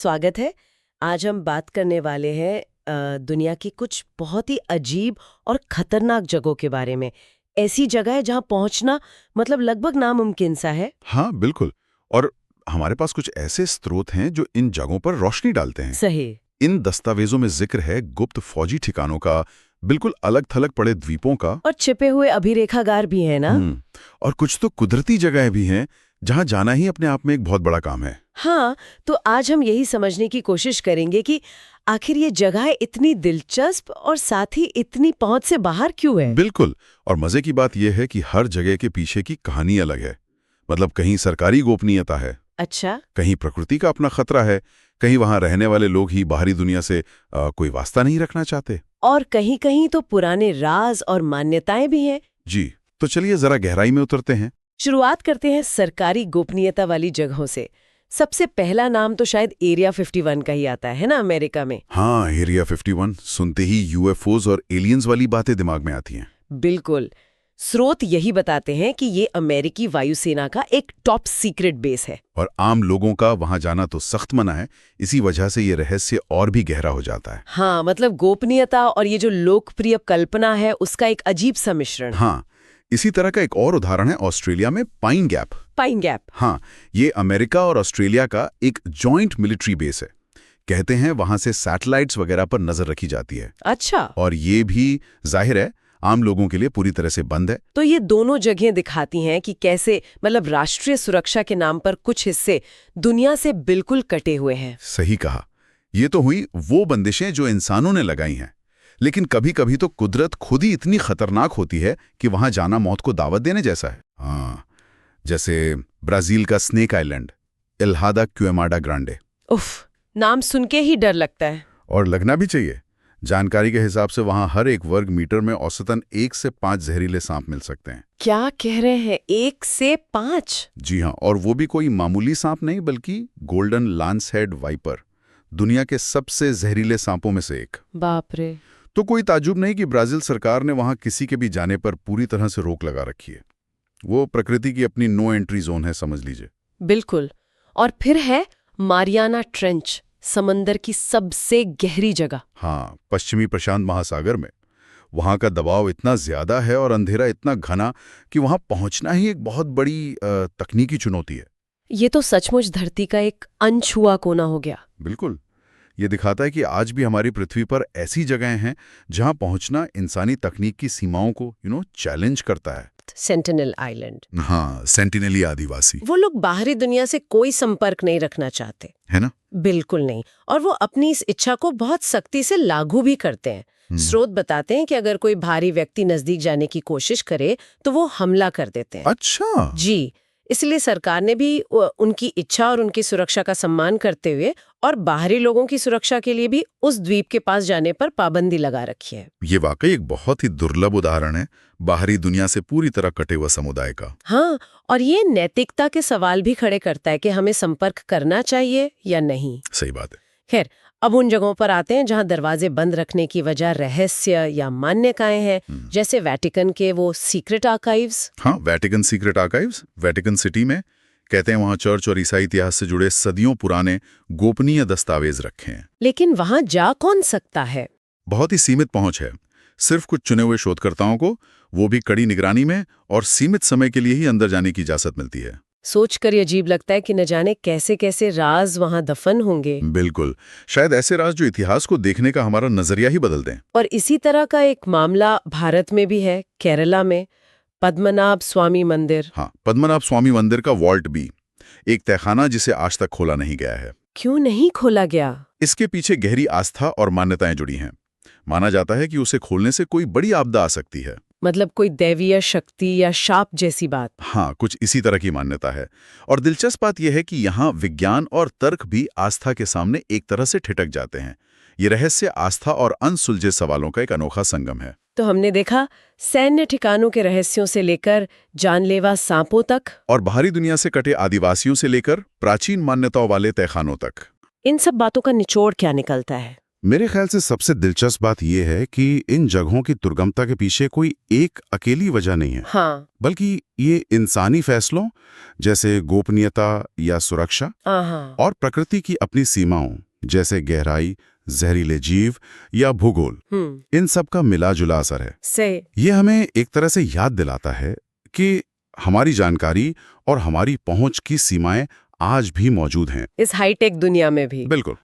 स्वागत है। आज हम बात करने वाले हैं दुनिया की कुछ बहुत ही अजीब और खतरनाक जगहों के बारे में। ऐसी जगह है जहां पहुंचना मतलब लगभग नामुमकिन सा है। हाँ, बिल्कुल। और हमारे पास कुछ ऐसे स्रोत हैं जो इन जगहों पर रोशनी डालते हैं। सही। इन दस्तावेजों में जिक्र है गुप्त फौजी ठिकानों का, बिल्कुल अलग थलग पड़े द्वीपों का। और छिपे हुए अभिरेखागार भी है ना। और कुछ तो कुदरती जगहें भी हैं जहां जाना ही अपने आप में एक बहुत बड़ा काम है। हाँ, तो आज हम यही समझने की कोशिश करेंगे कि आखिर ये जगह इतनी दिलचस्प और साथ ही इतनी पहुंच से बाहर क्यों है। बिल्कुल। और मजे की बात यह है कि हर जगह के पीछे की कहानी अलग है। मतलब कहीं सरकारी गोपनीयता है, अच्छा। कहीं प्रकृति का अपना खतरा है, कहीं वहां रहने वाले लोग ही बाहरी दुनिया से कोई वास्ता नहीं रखना चाहते। और कहीं कहीं तो पुराने राज और मान्यताएं भी हैं। जी, तो चलिए जरा गहराई में उतरते हैं। शुरुआत करते हैं सरकारी गोपनीयता वाली जगहों से। सबसे पहला नाम तो शायद एरिया 51 का ही आता है ना, अमेरिका में। हाँ, एरिया 51 सुनते ही यूएफओज और एलियंस वाली बातें दिमाग में आती हैं। बिल्कुल। स्रोत यही बताते हैं कि ये अमेरिकी वायुसेना का एक टॉप सीक्रेट बेस है। और आम लोगों का वहां जाना तो सख्त मना है। इसी वजह से ये रहस्य और भी गहरा हो जाता है। हाँ, मतलब गोपनीयता और ये जो लोकप्रिय कल्पना है उसका एक अजीब सा मिश्रण। हाँ, इसी तरह का एक और उदाहरण है ऑस्ट्रेलिया में पाइन गैप। Pine gap. हाँ, ये अमेरिका और ऑस्ट्रेलिया का एक जॉइंट मिलिट्री बेस है। कहते हैं वहां से सैटेलाइट्स वगैरह पर नजर रखी जाती है। अच्छा। और ये भी जाहिर है आम लोगों के लिए पूरी तरह से बंद है। तो ये दोनों जगहें दिखाती हैं कि कैसे मतलब राष्ट्रीय सुरक्षा के नाम पर कुछ हिस्से दुनिया से बिल्कुल कटे हुए हैं। सही कहा। ये तो हुई वो बंदिशें जो इंसानों ने लगाई हैं। लेकिन कभी कभी तो कुदरत खुद ही इतनी खतरनाक होती है कि वहां जाना मौत को दावत देने जैसा है। हाँ, जैसे ब्राजील का स्नेक आइलैंड, इल्हादा क्यूएमाडा ग्रांडे। उफ, नाम सुन के ही डर लगता है। और लगना भी चाहिए। जानकारी के हिसाब से वहां हर एक वर्ग मीटर में औसतन 1 से 5 जहरीले सांप मिल सकते हैं। क्या कह रहे हैं, 1 से 5? जी हाँ, और वो भी कोई मामूली सांप नहीं बल्कि गोल्डन लांसहेड वाइपर, दुनिया के सबसे जहरीले सांपों में से एक। बाप रे। तो कोई ताज्जुब नहीं कि ब्राजील सरकार ने वहां किसी के भी जाने पर पूरी तरह से रोक लगा रखी है। वो प्रकृति की अपनी नो एंट्री जोन है, समझ लीजिए। बिल्कुल। और फिर है मारियाना ट्रेंच, समंदर की सबसे गहरी जगह। हाँ, पश्चिमी प्रशांत महासागर में। वहां का दबाव इतना ज्यादा है और अंधेरा इतना घना कि वहां पहुंचना ही एक बहुत बड़ी तकनीकी चुनौती है। ये तो सचमुच धरती का एक अनछुआ कोना हो गया। बिल्कुल। ये दिखाता है कि आज भी हमारी पृथ्वी पर ऐसी जगहें हैं जहां पहुंचना इंसानी तकनीक की सीमाओं को चैलेंज करता है। Sentinel island. हाँ, सेंटिनेली आदिवासी। वो लोग बाहरी दुनिया से कोई संपर्क नहीं रखना चाहते, है ना। बिल्कुल नहीं। और वो अपनी इस इच्छा को बहुत सख्ती से लागू भी करते हैं। स्रोत बताते हैं कि अगर कोई भारी व्यक्ति नजदीक जाने की कोशिश करे तो वो हमला कर देते हैं। अच्छा। जी, इसलिए सरकार ने भी उनकी इच्छा और उनकी सुरक्षा का सम्मान करते हुए और बाहरी लोगों की सुरक्षा के लिए भी उस द्वीप के पास जाने पर पाबंदी लगा रखी है। ये वाकई एक बहुत ही दुर्लभ उदाहरण है बाहरी दुनिया से पूरी तरह कटे हुए समुदाय का। हाँ, और ये नैतिकता के सवाल भी खड़े करता है कि हमें संपर्क करना चाहिए या नहीं। सही बात है। खैर, अब उन जगहों पर आते हैं जहां दरवाजे बंद रखने की वजह रहस्य या मान्यताएं हैं, जैसे वेटिकन के वो सीक्रेट आर्काइव्स। हाँ, Vatican secret archives Vatican city में। कहते हैं वहां चर्च और ईसाई इतिहास से जुड़े सदियों पुराने गोपनीय दस्तावेज रखे हैं। लेकिन वहां जा कौन सकता है? बहुत ही सीमित पहुंच है, सिर्फ कुछ चुने हुए शोधकर्ताओं को, वो भी कड़ी निगरानी में, और सीमित समय के लिए ही अंदर जाने की इजाजत मिलती है। सोचकर ये अजीब लगता है कि न जाने कैसे कैसे राज वहां दफन होंगे। बिल्कुल, शायद ऐसे राज जो इतिहास को देखने का हमारा नजरिया ही बदल दें। और इसी तरह का एक मामला भारत में भी है, केरला में पद्मनाभ स्वामी मंदिर। हाँ, पद्मनाभ स्वामी मंदिर का वॉल्ट भी एक तहखाना जिसे आज तक खोला नहीं गया है। क्यों नहीं खोला गया? इसके पीछे गहरी आस्था और मान्यताएं जुड़ी हैं। माना जाता है कि उसे खोलने से कोई बड़ी आपदा आ सकती है। मतलब कोई दैवीय शक्ति या शाप जैसी बात। हाँ, कुछ इसी तरह की मान्यता है। और दिलचस्प बात यह है कि यहाँ विज्ञान और तर्क भी आस्था के सामने एक तरह से ठिठक जाते हैं। ये रहस्य आस्था और अनसुलझे सवालों का एक अनोखा संगम है। तो हमने देखा सैन्य ठिकानों के रहस्यों से लेकर जानलेवा सांपों तक, और बाहरी दुनिया से कटे आदिवासियों से लेकर प्राचीन मान्यताओं वाले तहखानों तक। इन सब बातों का निचोड़ क्या निकलता है? मेरे ख्याल से सबसे दिलचस्प बात यह है कि इन जगहों की दुर्गमता के पीछे कोई एक अकेली वजह नहीं है, हाँ। बल्कि ये इंसानी फैसलों जैसे गोपनीयता या सुरक्षा हाँ। और प्रकृति की अपनी सीमाओं जैसे गहराई, जहरीले जीव या भूगोल, इन सब का मिला जुला असर है। सही। ये हमें एक तरह से याद दिलाता है कि हमारी जानकारी और हमारी पहुंच की सीमाएं आज भी मौजूद हैं। इस हाईटेक दुनिया में भी। बिल्कुल।